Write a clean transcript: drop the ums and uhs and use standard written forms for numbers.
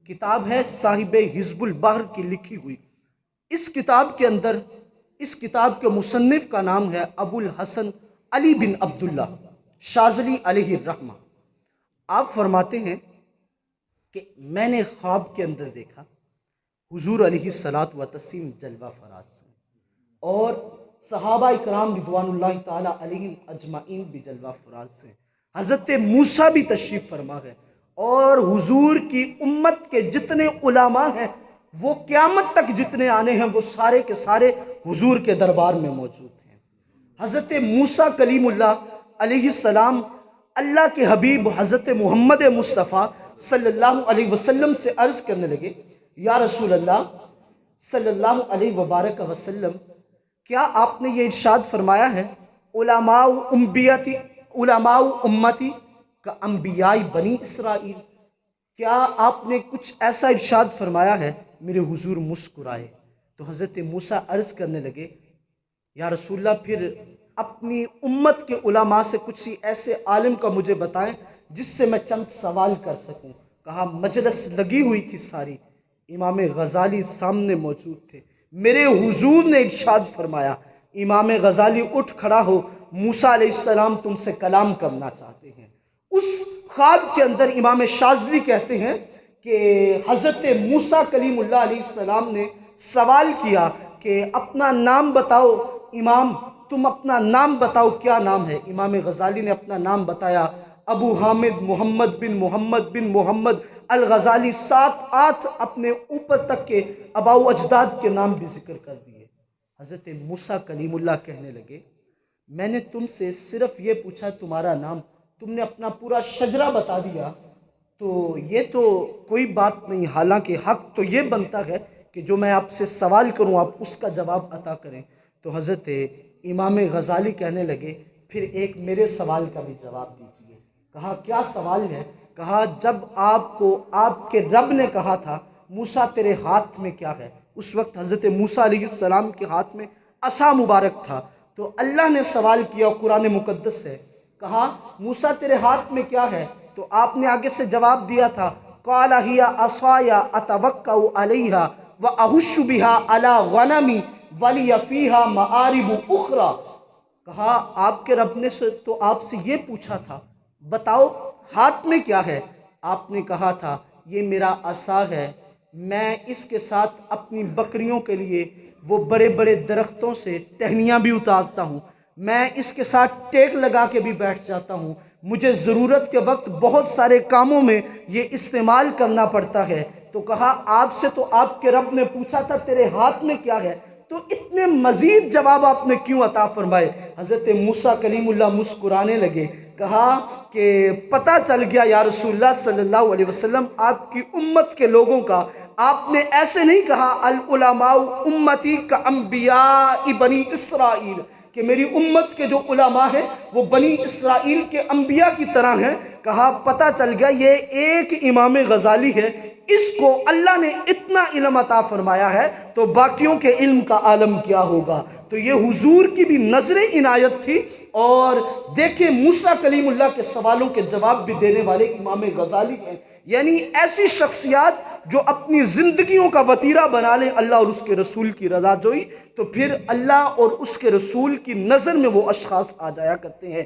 کتاب ہے صاحب حزب البحر کی لکھی ہوئی۔ اس کتاب کے اندر اس کتاب کے مصنف کا نام ہے ابو الحسن علی بن عبداللہ شاذلی علیہ الرحمہ۔ آپ فرماتے ہیں کہ میں نے خواب کے اندر دیکھا حضور علیہ الصلاۃ و تسلیم جلوہ فراز سے، اور صحابہ اکرام رضوان اللہ تعالی علیہم اجمعین بھی جلوہ فراز سے، حضرت موسیٰ بھی تشریف فرما ہے، اور حضور کی امت کے جتنے علماء ہیں وہ قیامت تک جتنے آنے ہیں وہ سارے کے سارے حضور کے دربار میں موجود ہیں۔ حضرت موسیٰ کلیم اللہ علیہ السلام اللہ کے حبیب حضرت محمد مصطفیٰ صلی اللہ علیہ وسلم سے عرض کرنے لگے، یا رسول اللہ صلی اللہ علیہ وبارک وسلم، کیا آپ نے یہ ارشاد فرمایا ہے علماء امتی کا انبیاء بنی اسرائیل؟ کیا آپ نے کچھ ایسا ارشاد فرمایا ہے؟ میرے حضور مسکرائے تو حضرت موسیٰ عرض کرنے لگے، یا رسول اللہ پھر اپنی امت کے علماء سے کچھ ایسے عالم کا مجھے بتائیں جس سے میں چند سوال کر سکوں۔ کہا مجلس لگی ہوئی تھی ساری، امام غزالی سامنے موجود تھے، میرے حضور نے ارشاد فرمایا امام غزالی اٹھ کھڑا ہو، موسیٰ علیہ السلام تم سے کلام کرنا چاہتے ہیں۔ اس خواب کے اندر امام شاذلی کہتے ہیں کہ حضرت موسیٰ کلیم اللہ علیہ السلام نے سوال کیا کہ اپنا نام بتاؤ امام، تم اپنا نام بتاؤ، کیا نام ہے؟ امام غزالی نے اپنا نام بتایا، ابو حامد محمد بن محمد الغزالی، 7-8 اپنے اوپر تک کے آباء و اجداد کے نام بھی ذکر کر دیے۔ حضرت موسیٰ کلیم اللہ کہنے لگے، میں نے تم سے صرف یہ پوچھا تمہارا نام، تم نے اپنا پورا شجرہ بتا دیا، تو یہ تو کوئی بات نہیں، حالانکہ حق تو یہ بنتا ہے کہ جو میں آپ سے سوال کروں آپ اس کا جواب عطا کریں۔ تو حضرت امام غزالی کہنے لگے، پھر ایک میرے سوال کا بھی جواب دیجئے۔ کہا کیا سوال ہے؟ کہا جب آپ کو آپ کے رب نے کہا تھا موسیٰ تیرے ہاتھ میں کیا ہے، اس وقت حضرت موسیٰ علیہ السلام کے ہاتھ میں عصا مبارک تھا، تو اللہ نے سوال کیا قرآن مقدس سے، کہا موسیٰ تیرے ہاتھ میں کیا ہے؟ تو آپ نے آگے سے جواب دیا تھا، قال ہی عصای اتوکا علیہا واہش بہا علی غنمی ولی فیہا معارب اخری۔ کہا آپ کے رب نے تو آپ سے یہ پوچھا تھا بتاؤ ہاتھ میں کیا ہے؟ آپ نے کہا تھا یہ میرا عصا ہے، میں اس کے ساتھ اپنی بکریوں کے لیے وہ بڑے بڑے درختوں سے ٹہنیاں بھی اتارتا ہوں، میں اس کے ساتھ ٹیک لگا کے بھی بیٹھ جاتا ہوں، مجھے ضرورت کے وقت بہت سارے کاموں میں یہ استعمال کرنا پڑتا ہے۔ تو کہا آپ سے تو آپ کے رب نے پوچھا تھا تیرے ہاتھ میں کیا ہے، تو اتنے مزید جواب آپ نے کیوں عطا فرمائے؟ حضرت موسیٰ کلیم اللہ مسکرانے لگے، کہا کہ پتہ چل گیا یا رسول اللہ صلی اللہ علیہ وسلم آپ کی امت کے لوگوں کا، آپ نے ایسے نہیں کہا العلماء امتی کا انبیاء بنی اسرائیل، کہ میری امت کے جو علماء ہیں وہ بنی اسرائیل کے انبیاء کی طرح ہیں۔ کہا پتہ چل گیا یہ ایک امام غزالی ہے، اس کو اللہ نے اتنا علم عطا فرمایا ہے تو باقیوں کے علم کا عالم کیا ہوگا۔ تو یہ حضور کی بھی نظر عنایت تھی، اور دیکھیں موسیٰ کلیم اللہ کے سوالوں کے جواب بھی دینے والے امام غزالی ہیں، یعنی ایسی شخصیات جو اپنی زندگیوں کا وتیرہ بنا لیں اللہ اور اس کے رسول کی رضا جوئی، تو پھر اللہ اور اس کے رسول کی نظر میں وہ اشخاص آ جایا کرتے ہیں۔